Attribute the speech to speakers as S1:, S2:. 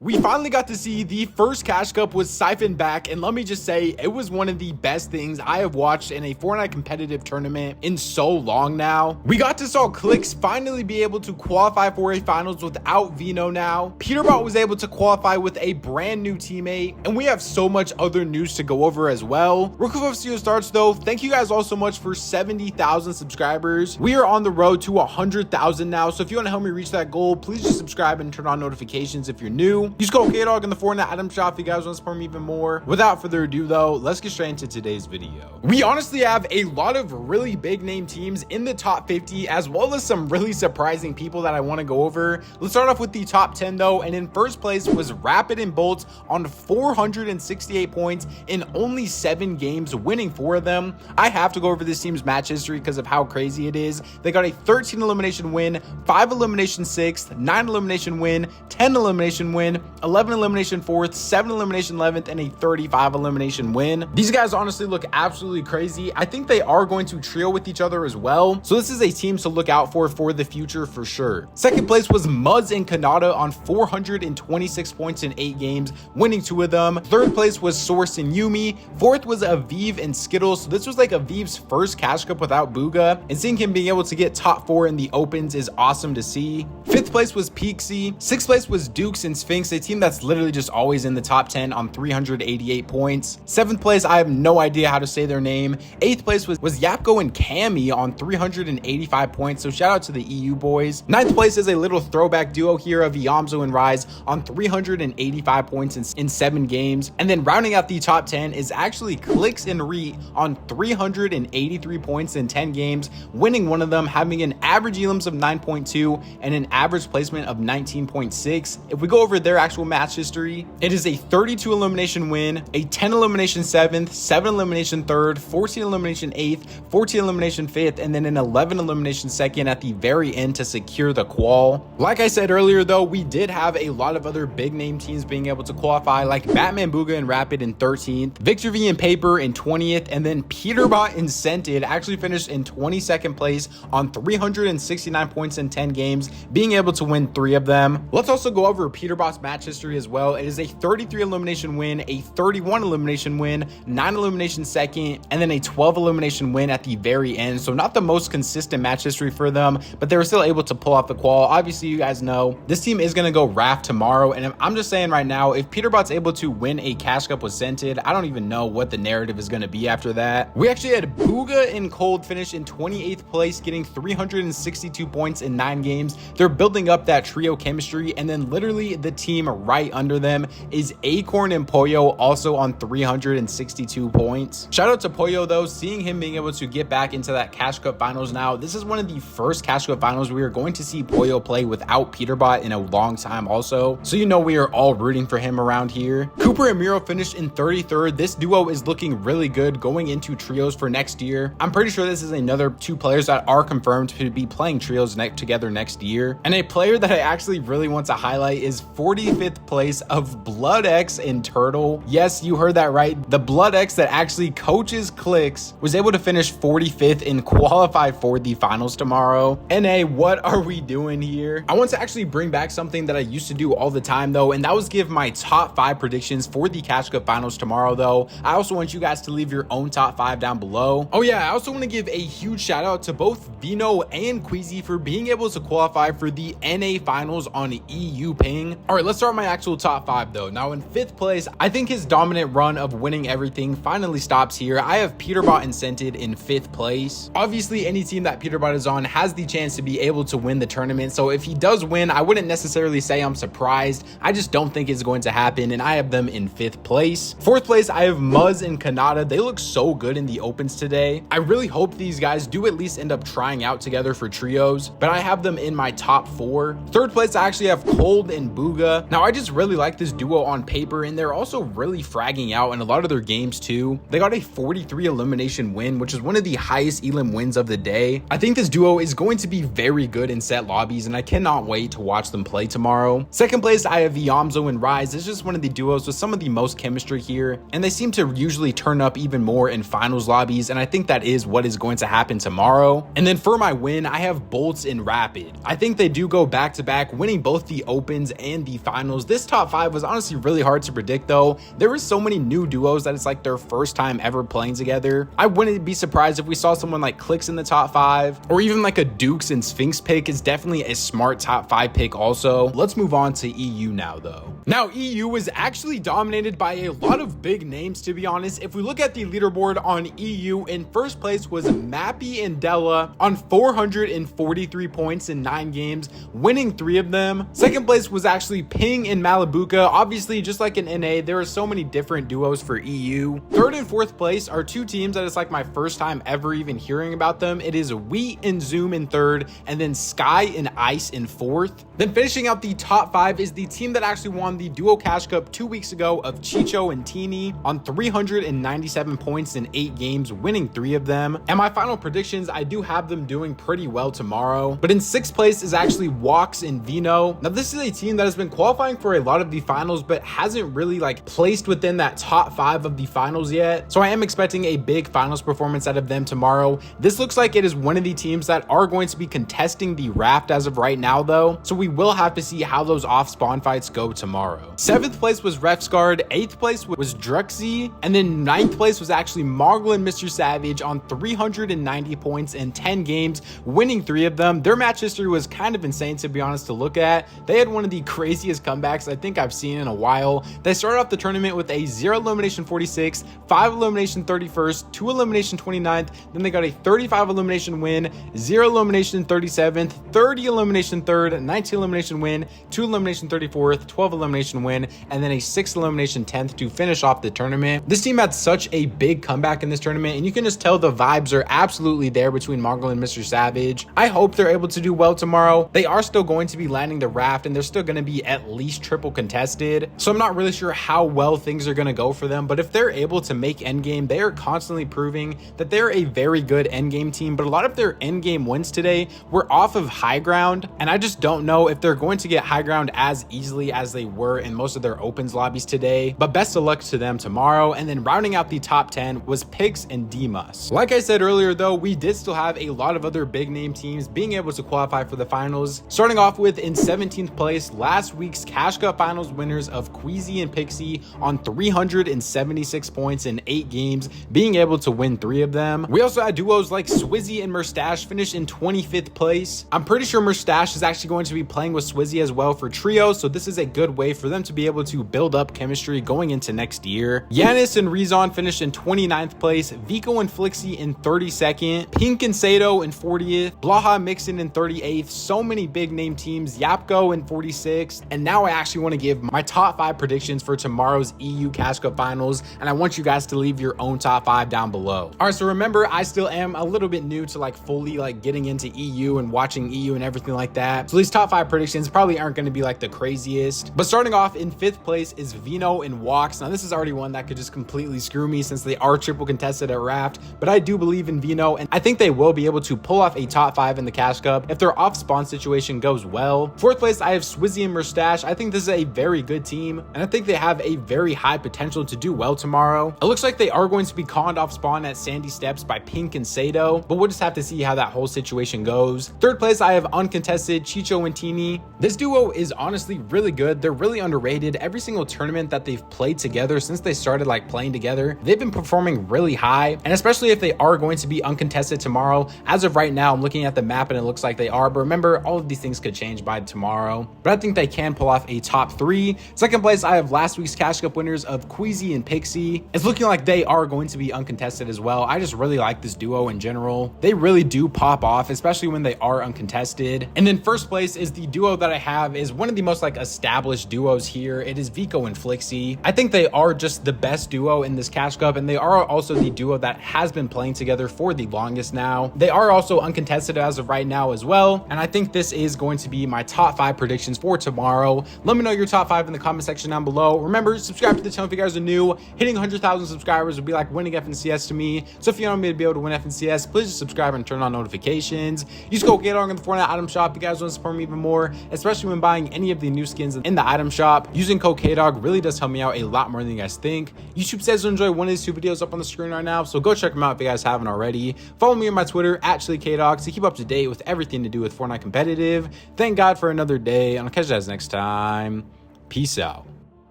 S1: We finally got to see the first Cash Cup with Siphon back, and let me just say, it was one of the best things I have watched in a Fortnite competitive tournament in so long now. We got to see Clix finally be able to qualify for a finals without Veno now. Peterbot was able to qualify with a brand new teammate, and we have so much other news to go over as well. Real quick before the starts though, thank you guys all so much for 70,000 subscribers. We are on the road to 100,000 now, so if you want to help me reach that goal, please just subscribe and turn on notifications if you're new. Use code KDOG in the Fortnite item shop if you guys want to support me even more. Without further ado though, let's get straight into today's video. We honestly have a lot of really big name teams in the top 50, as well as some really surprising people that I want to go over. Let's start off with the top 10 though, and in first place was Rapid and Bolt on 468 points in only 7 games, winning 4 of them. I have to go over this team's match history because of how crazy it is. They got a 13 elimination win, 5 elimination 6th, 9 elimination win, 10 elimination win, 11 elimination 4th, 7 elimination 11th, and a 35 elimination win. These guys honestly look absolutely crazy. I think they are going to trio with each other as well, so this is a team to look out for the future for sure. Second place was Muzz and Kanata on 426 points in 8 games, winning 2 of them. Third place was Source and Yumi. Fourth was Aviv and Skittles, so this was like Aviv's first Cash Cup without Booga, and seeing him being able to get top 4 in the opens is awesome to see. Fifth place was Peaksy. Sixth place was Dukes and Sphinx, a team that's literally just always in the top 10 on 388 points. Seventh place, I have no idea how to say their name. Eighth place was Yapko and Cammy on 385 points, so shout out to the EU boys. Ninth place is a little throwback duo here of Yamzo and Rise on 385 points in 7 games. And then rounding out the top 10 is actually Clix and Reet on 383 points in 10 games, winning 1 of them, having an average elims of 9.2 and an average placement of 19.6. If we go over their actual match history, it is a 32 elimination win, a 10 elimination 7th, 7 elimination 3rd, 14 elimination 8th, 14 elimination 5th, and then an 11 elimination 2nd at the very end to secure the qual. Like I said earlier though, we did have a lot of other big name teams being able to qualify, like Batman Booga and Rapid in 13th, Victor V and Paper in 20th, and then Peterbot and Scented actually finished in 22nd place on 369 points in 10 games, being able to win 3 of them. Let's also go over Peterbot's match history as well. It is a 33 elimination win, a 31 elimination win, 9 elimination 2nd, and then a 12 elimination win at the very end. So not the most consistent match history for them, but they were still able to pull off the qual. Obviously, you guys know this team is going to go RAF tomorrow, and I'm just saying right now, if Peterbot's able to win a Cash Cup with Scented, I don't even know what the narrative is going to be after that. We actually had Booga and Cold finish in 28th place, getting 362 points in 9 games. They're building up that trio chemistry, and then literally the team right under them is Acorn and Pollo, also on 362 points. Shout out to Pollo though, seeing him being able to get back into that Cash Cup finals now. This is one of the first Cash Cup finals we are going to see Pollo play without Peterbot in a long time also, so you know we are all rooting for him around here. Cooper and Miro finished in 33rd. This duo is looking really good going into trios for next year. I'm pretty sure this is another 2 players that are confirmed to be playing trios together next year. And a player that I actually really want to highlight is 45th place of Blood X and Turtle. Yes, you heard that right. The Blood X that actually coaches Clix was able to finish 45th and qualify for the finals tomorrow. NA, what are we doing here? I want to actually bring back something that I used to do all the time though, and that was give my top 5 predictions for the Cash Cup finals tomorrow though. I also want you guys to leave your own top 5 down below. Oh yeah, I also want to give a huge shout out to both Veno and Queasy for being able to qualify for the NA finals on EU ping. All right, let's start my actual top 5 though. Now in 5th place, I think his dominant run of winning everything finally stops here. I have Peterbot and Scented in 5th place. Obviously, any team that Peterbot is on has the chance to be able to win the tournament, so if he does win, I wouldn't necessarily say I'm surprised. I just don't think it's going to happen, and I have them in 5th place. 4th place, I have Muzz and Kanata. They look so good in the opens today. I really hope these guys do at least end up trying out together for trios, but I have them in my top 4. 3rd place, I actually have Cold and Booga. Now I just really like this duo on paper, and they're also really fragging out in a lot of their games too. They got a 43 elimination win, which is one of the highest elim wins of the day. I think this duo is going to be very good in set lobbies, and I cannot wait to watch them play tomorrow. 2nd place, I have Yamzo and Rise. It's just one of the duos with some of the most chemistry here, and they seem to usually turn up even more in finals lobbies, and I think that is what is going to happen tomorrow. And then for my win, I have Bolts and Rapid. I think they do go back to back, winning both the opens and the finals. This top 5 was honestly really hard to predict though. There were so many new duos that it's like their first time ever playing together. I wouldn't be surprised if we saw someone like Clix in the top 5, or even like a Dukes and Sphinx pick is definitely a smart top 5 pick also. Let's move on to EU now though. Now EU was actually dominated by a lot of big names, to be honest. If we look at the leaderboard on EU, in first place was Mappy and Della on 443 points in 9 games, winning 3 of them. Second place was actually Ping and Malibuca. Obviously, just like in NA, there are so many different duos for EU. Third and fourth place are 2 teams that it's like my first time ever even hearing about them. It is Wheat and Zoom in third, and then Sky and Ice in fourth. Then finishing out the top 5 is the team that actually won the Duo Cash Cup 2 weeks ago of Chicho and Teeny on 397 points in 8 games, winning 3 of them. And my final predictions, I do have them doing pretty well tomorrow. But in 6th place is actually Walks and Veno. Now this is a team that has been qualifying for a lot of the finals, but hasn't really like placed within that top 5 of the finals yet. So I am expecting a big finals performance out of them tomorrow. This looks like it is one of the teams that are going to be contesting the raft as of right now though. So we will have to see how those off spawn fights go tomorrow. 7th place was Refsguard, 8th place was Druxy, and then 9th place was actually Mongraal and mrsavage on 390 points in 10 games, winning 3 of them. Their match history was kind of insane, to be honest, to look at. They had one of the craziest comebacks I think I've seen in a while. They started off the tournament with a 0 elimination 46, 5 elimination 31st, 2 elimination 29th, then they got a 35 elimination win, 0 elimination 37th, 30 elimination 3rd, 19 elimination win, 2 elimination 34th, 12 elimination win, and then a 6 elimination 10th to finish off the tournament. This team had such a big comeback in this tournament, and you can just tell the vibes are absolutely there between Mongraal and mrsavage. I hope they're able to do well tomorrow. They are still going to be landing the raft, and they're still going to be at least triple contested, so I'm not really sure how well things are going to go for them. But if they're able to make endgame, they are constantly proving that they're a very good endgame team. But a lot of their endgame wins today were off of high ground, and I just don't know if they're going to get high ground as easily as they were in most of their opens lobbies today. But best of luck to them tomorrow. And then rounding out the top 10 was Pix and Demas. Like I said earlier though, we did still have a lot of other big name teams being able to qualify for the finals. Starting off with, in 17th place, last week's Cash Cup finals winners of Queasy and Pixie on 376 points in 8 games, being able to win 3 of them. We also had duos like Swizzy and Murstache finish in 25th place. I'm pretty sure Murstache is actually going to be playing with Swizzy as well for trio, so this is a good way for them to be able to build up chemistry going into next year. Yanis and Rezon finished in 29th place, Vico and Flixie in 32nd, Pink and Sato in 40th, Blaha Mixon in 38th. So many big name teams, Yapko in 46th. And now I actually want to give my top 5 predictions for tomorrow's EU Cash Cup finals, and I want you guys to leave your own top 5 down below. All right, so remember, I still am a little bit new to like fully like getting into EU and watching EU and everything like that, so these top 5 predictions probably aren't going to be like the craziest. But starting off in 5th place is Veno and Walks. Now this is already one that could just completely screw me since they are triple contested at Raft, but I do believe in Veno, and I think they will be able to pull off a top 5 in the Cash Cup if their off spawn situation goes well. 4th place, I have Swizzy and Murstache. I think this is a very good team, and I think they have a very high potential to do well tomorrow. It looks like they are going to be conned off spawn at Sandy Steps by Pink and Sato, but we'll just have to see how that whole situation goes. 3rd place, I have uncontested Chicho and Teeny. This duo is honestly really good. They're really underrated. Every single tournament that they've played together since they started like playing together, they've been performing really high, and especially if they are going to be uncontested tomorrow. As of right now, I'm looking at the map and it looks like they are, but remember, all of these things could change by tomorrow. But I think they can pull off a top 3. 2nd place, I have last week's Cash Cup winners of Queasy and Pixie. It's looking like they are going to be uncontested as well. I just really like this duo in general. They really do pop off, especially when they are uncontested. And then 1st place is the duo that I have is one of the most like established duos here. It is Vico and Flixie. I think they are just the best duo in this Cash Cup, and they are also the duo that has been playing together for the longest now. They are also uncontested as of right now as well, and I think this is going to be my top 5 predictions for tomorrow. Let me know your top 5 in the comment section down below. Remember, subscribe to the channel if you guys are new. Hitting 100,000 subscribers would be like winning FNCS to me, so if you want me to be able to win FNCS, please just subscribe and turn on notifications. Use code KDOG in the Fortnite item shop if you guys want to support me even more, especially when buying any of the new skins in the item shop. Using code KDOG really does help me out a lot more than you guys think. YouTube says to enjoy one of these 2 videos up on the screen right now, so go check them out if you guys haven't already. Follow me on my Twitter at KDOG to keep up to date with everything to do with Fortnite competitive. Thank God for another day, and I'll catch you guys next time. Peace out.